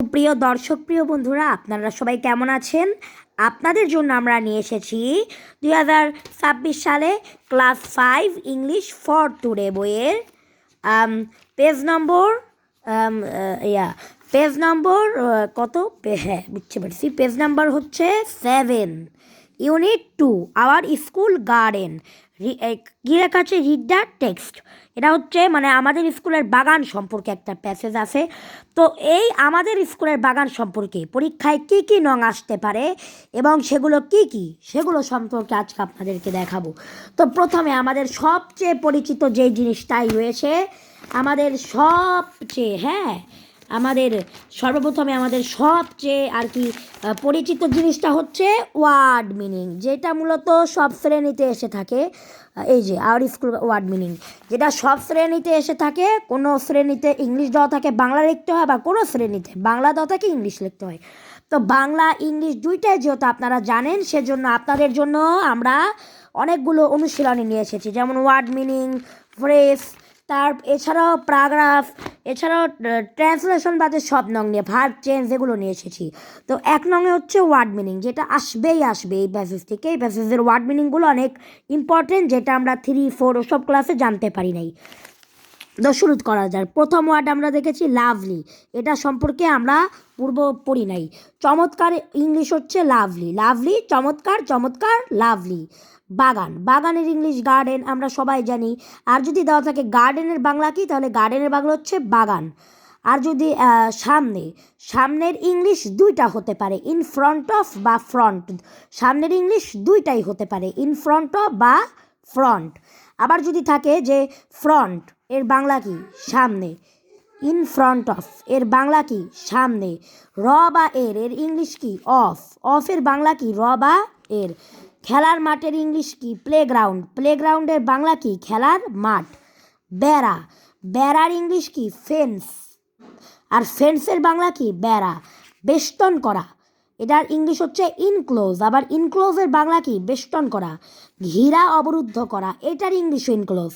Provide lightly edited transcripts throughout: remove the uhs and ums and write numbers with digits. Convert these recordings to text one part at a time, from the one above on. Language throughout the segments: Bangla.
প্রিয় দর্শক, প্রিয় বন্ধুরা, আপনারা সবাই কেমন আছেন? আপনাদের জন্য আমরা নিয়ে এসেছি 2026 সালে ক্লাস 5 ইংলিশ ফর টুডে বইয়ের পেজ নম্বর পেজ নম্বর কত, হ্যাঁ বুঝতে পারছি, পেজ নাম্বার হচ্ছে 7, ইউনিট 2, আওয়ার স্কুল গার্ডেন। কী লেখা আছে? Read the text. এটা হচ্ছে মানে আমাদের স্কুলের বাগান সম্পর্কে একটা প্যাসেজ আছে। তো এই আমাদের স্কুলের বাগান সম্পর্কে পরীক্ষায় কী কী নং আসতে পারে এবং সেগুলো কী কী, সেগুলো সম্পর্কে আজকে আপনাদেরকে দেখাবো। তো প্রথমে আমাদের সবচেয়ে পরিচিত যে জিনিসটাই রয়েছে, আমাদের সর্বপ্রথমে আমাদের সবচেয়ে আর কি পরিচিত জিনিসটা হচ্ছে ওয়ার্ড মিনিং, যেটা মূলত সব শ্রেণীতে এসে থাকে। এই যে আওয়ার স্কুল ওয়ার্ড মিনিং, যেটা সব শ্রেণীতে এসে থাকে। কোনো শ্রেণীতে ইংলিশ দেওয়া থাকে, বাংলা লিখতে হয়, বা কোনো শ্রেণীতে বাংলা দেওয়া থাকে, ইংলিশ লিখতে হয়। তো বাংলা ইংলিশ দুইটাই যেহেতু আপনারা জানেন, সেজন্য আপনাদের জন্য আমরা অনেকগুলো অনুশীলনী নিয়ে এসেছি, যেমন ওয়ার্ড মিনিং, ফ্রেজ, এছাড়াও প্যারাগ্রাফ, এছাড়াও ট্রান্সলেশন বাদে সব নং নিয়ে, ভার্ব চেঞ্জ, এগুলো নিয়ে এসেছি। তো 1 নংয়ে হচ্ছে ওয়ার্ড মিনিং, যেটা আসবে এই প্যাসেজ থেকে। এই প্যাসেজের ওয়ার্ড মিনিংগুলো অনেক ইম্পর্টেন্ট, যেটা আমরা 3, 4 ওসব ক্লাসে জানতে পারি নাই। তো শুরু করা যায়। প্রথম ওয়ার্ড আমরা দেখেছি লাভলি, এটা সম্পর্কে আমরা পূর্ব পড়ি নাই। চমৎকার ইংলিশ হচ্ছে লাভলি, লাভলি চমৎকার, চমৎকার লাভলি। বাগান, বাগানের ইংলিশ গার্ডেন, আমরা সবাই জানি। আর যদি দেওয়া থাকে গার্ডেনের বাংলা কি, তাহলে গার্ডেনের বাংলা হচ্ছে বাগান। আর যদি সামনের ইংলিশ দুইটা হতে পারে, ইন ফ্রন্ট অফ বা ফ্রন্ট। সামনের ইংলিশ দুইটাই হতে পারে, ইন ফ্রন্ট অফ বা ফ্রন্ট। আবার যদি থাকে যে ফ্রন্ট, এর বাংলা কি? সামনে। ইন ফ্রন্ট অফ, এর বাংলা কি? সামনে। র বা এর ইংলিশ কি? অফ, অফের বাংলা কি? র বা এর। খেলার মাঠের ইংলিশ কি? প্লেগ্রাউন্ড, প্লেগ্রাউন্ডের বাংলা কি? খেলার মাঠ। বেড়া, বেড়ার ইংলিশ কি? ফেন্স, আর ফেন্সের বাংলা কি? বেড়া। বেষ্টন করা, এটার ইংলিশ হচ্ছে ইনক্লোজ, আবার ইনক্লোজের বাংলা কি? বেষ্টন করা। ঘিরা, অবরুদ্ধ করা, এটার ইংলিশও ইনক্লোজ।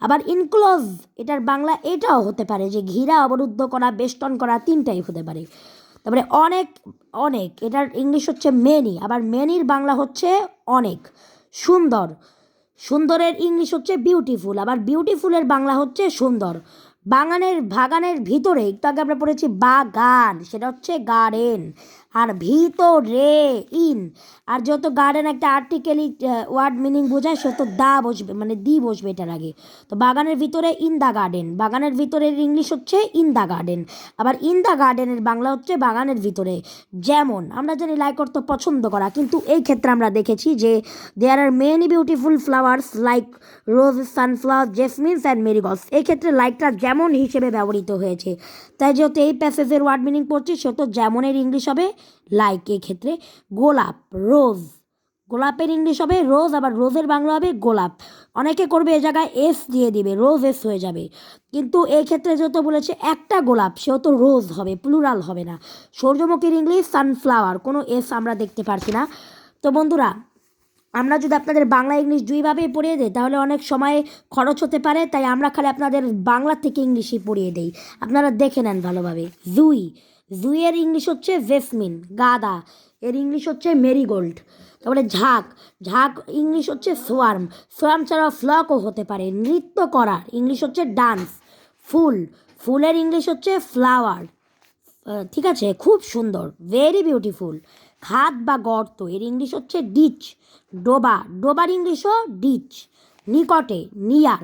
আবার ইনক্লোজ এটার বাংলা এটাও হতে পারে, যে ঘিরা, অবরুদ্ধ করা, বেষ্টন করা, তিনটাই হতে পারে। তারপরে অনেক, অনেক এটার ইংলিশ হচ্ছে মেনি, আবার মেনির বাংলা হচ্ছে অনেক। সুন্দর, সুন্দরের ইংলিশ হচ্ছে বিউটিফুল, আবার বিউটিফুলের বাংলা হচ্ছে সুন্দর। বাগানের ভিতরে, একটু আগে আমরা পড়েছি বাগান, সেটা হচ্ছে গার্ডেন। আর ভিতরে ইন, আর যেহেতু গার্ডেন একটা আর্টিকেলি ওয়ার্ড মিনিং বোঝায়, সেহেতু দা বসবে, মানে দি বসবে এটার আগে। তো বাগানের ভিতরে ইন দ্য গার্ডেন, বাগানের ভিতরের ইংলিশ হচ্ছে ইন দ্য গার্ডেন। আবার ইন দ্য গার্ডেনের বাংলা হচ্ছে বাগানের ভিতরে। যেমন আমরা জানি লাইক করতে পছন্দ করা, কিন্তু এই ক্ষেত্রে আমরা দেখেছি যে there are many beautiful flowers like rose, sunflower, jasmines and marigolds. এই ক্ষেত্রে লাইকটা যেমন হিসেবে ব্যবহৃত হয়েছে, তাই যেহেতু এই প্যাসেজের ওয়ার্ড মিনিং পড়ছি, সেহেতু যেমনের ইংলিশ হবে লাইক। এই ক্ষেত্রে গোলাপ, রোজ, গোলাপের ইংলিশ হবে রোজ, আবার রোজের বাংলা হবে গোলাপ। অনেকে করবে এ জায়গায় এস দিয়ে দিবে, রোজ এস হয়ে যাবে, কিন্তু এই ক্ষেত্রে যেহেতু বলেছে একটা গোলাপ, সেহেতু রোজ হবে, প্লুরাল হবে না। সূর্যমুখীর ইংলিশ সানফ্লাওয়ার, কোনো এস আমরা দেখতে পারছি না। তো বন্ধুরা, আমরা যদি আপনাদের বাংলা ইংলিশ দুইভাবেই পড়িয়ে দিই, তাহলে অনেক সময় খরচ হতে পারে, তাই আমরা খালি আপনাদের বাংলা থেকে ইংলিশই পড়িয়ে দিই, আপনারা দেখে নেন ভালোভাবে। জুই, জুইয়ের ইংলিশ হচ্ছে জেসমিন। গাদা, এর ইংলিশ হচ্ছে মেরিগোল্ড। তারপরে ঝাঁক, ঝাঁক ইংলিশ হচ্ছে সোয়ার্ম, সোয়ার্ম ছাড়াও ফ্লকও হতে পারে। নৃত্য করার ইংলিশ হচ্ছে ডান্স। ফুল, ফুলের ইংলিশ হচ্ছে ফ্লাওয়ার। ঠিক আছে, খুব সুন্দর, ভেরি বিউটিফুল। খাদ বা গর্ত, এর ইংলিশ হচ্ছে ডিচ। ডোবা, ডোবার ইংলিশও ডিচ। নিকটে, নিয়ার,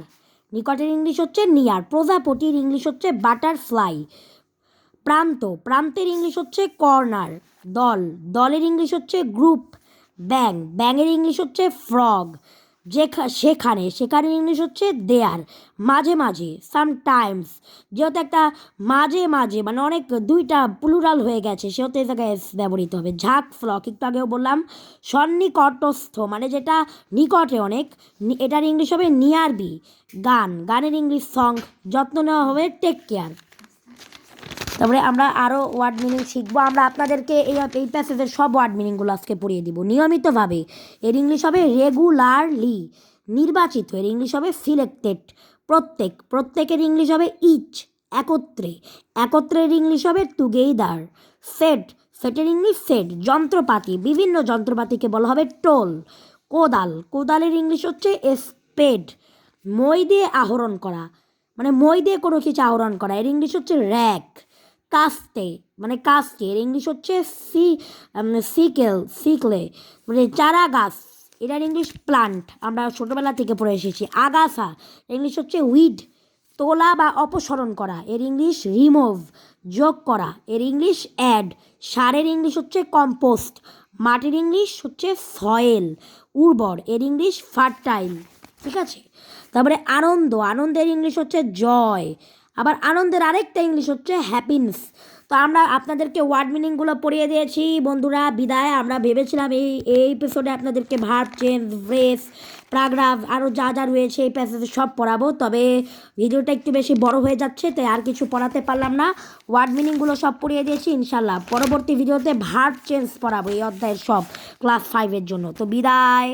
নিকটের ইংলিশ হচ্ছে নিয়ার। প্রজাপতির ইংলিশ হচ্ছে বাটারফ্লাই। প্রান্ত, প্রান্তের ইংলিশ হচ্ছে কর্নার। দল, দলের ইংলিশ হচ্ছে গ্রুপ। ব্যাং, ব্যাঙের ইংলিশ হচ্ছে ফ্রগ। সেখানে, সেখানের ইংলিশ হচ্ছে দেয়ার। মাঝে মাঝে, সামটাইমস, যেহেতু একটা মাঝে মাঝে মানে অনেক দুইটা প্লুরাল হয়ে গেছে, সেহেতু এই জায়গায় এস ব্যবহৃত হবে। ঝাঁক, ফ্লক, একটু আগেও বললাম। সন্নিকটস্থ মানে যেটা নিকটে অনেক, এটার ইংলিশ হবে নিয়ার বি। গান, গানের ইংলিশ সং। যত্ন নেওয়া হবে টেক কেয়ার। তারপরে আমরা আরও ওয়ার্ড মিনিং শিখবো। আমরা আপনাদেরকে এই প্যাসেজের সব ওয়ার্ড মিনিংগুলো আজকে পড়িয়ে দিব নিয়মিতভাবে। এর ইংলিশ হবে রেগুলারলি। নির্বাচিত, এর ইংলিশ হবে সিলেক্টেড। প্রত্যেক, প্রত্যেকের ইংলিশ হবে ইচ। একত্রে, একত্রের ইংলিশ হবে টুগেদার। সেট, সেটের ইংলিশ সেট। যন্ত্রপাতি, বিভিন্ন যন্ত্রপাতিকে বলা হবে টোল। কোদাল, কোদালের ইংলিশ হচ্ছে স্পেড। মই দিয়ে আহরণ করা, মানে মই দিয়ে কোনো কিছু আহরণ করা, এর ইংলিশ হচ্ছে র্যাক। কাস্তে, মানে কাস্তে, এর ইংলিশ হচ্ছে সিকলে, মানে চারা গাছ, এটার ইংলিশ প্লান্ট, আমরা ছোটোবেলা থেকে পড়ে এসেছি। আগাছা, ইংলিশ হচ্ছে উইড। তোলা বা অপসারণ করা, এর ইংলিশ রিমুভ। যোগ করা, এর ইংলিশ অ্যাড। সারের ইংলিশ হচ্ছে কম্পোস্ট। মাটির ইংলিশ হচ্ছে সয়েল। উর্বর, এর ইংলিশ ফার্টাইল। ঠিক আছে, তারপরে আনন্দ, আনন্দের ইংলিশ হচ্ছে জয়। আবার আনন্দের আরেকটা ইংলিশ হচ্ছে হ্যাপিনেস। তো আমরা আপনাদেরকে ওয়ার্ড মিনিংগুলো পড়িয়ে দিয়েছি বন্ধুরা। বিদায়। আমরা ভেবেছিলাম এই এপিসোডে আপনাদেরকে ভার্ব চেঞ্জ, ফ্রেজ, প্যারাগ্রাফ আরও যা যা রয়েছে এই প্যাসেজে সব পড়াবো, তবে ভিডিওটা একটু বেশি বড় হয়ে যাচ্ছে, তাই আর কিছু পড়াতে পারলাম না। ওয়ার্ড মিনিংগুলো সব পড়িয়ে দিয়েছি। ইনশাল্লাহ পরবর্তী ভিডিওতে ভার্ব চেঞ্জ পড়াবো এই অধ্যায়ের সব, ক্লাস 5-এর জন্য। তো বিদায়।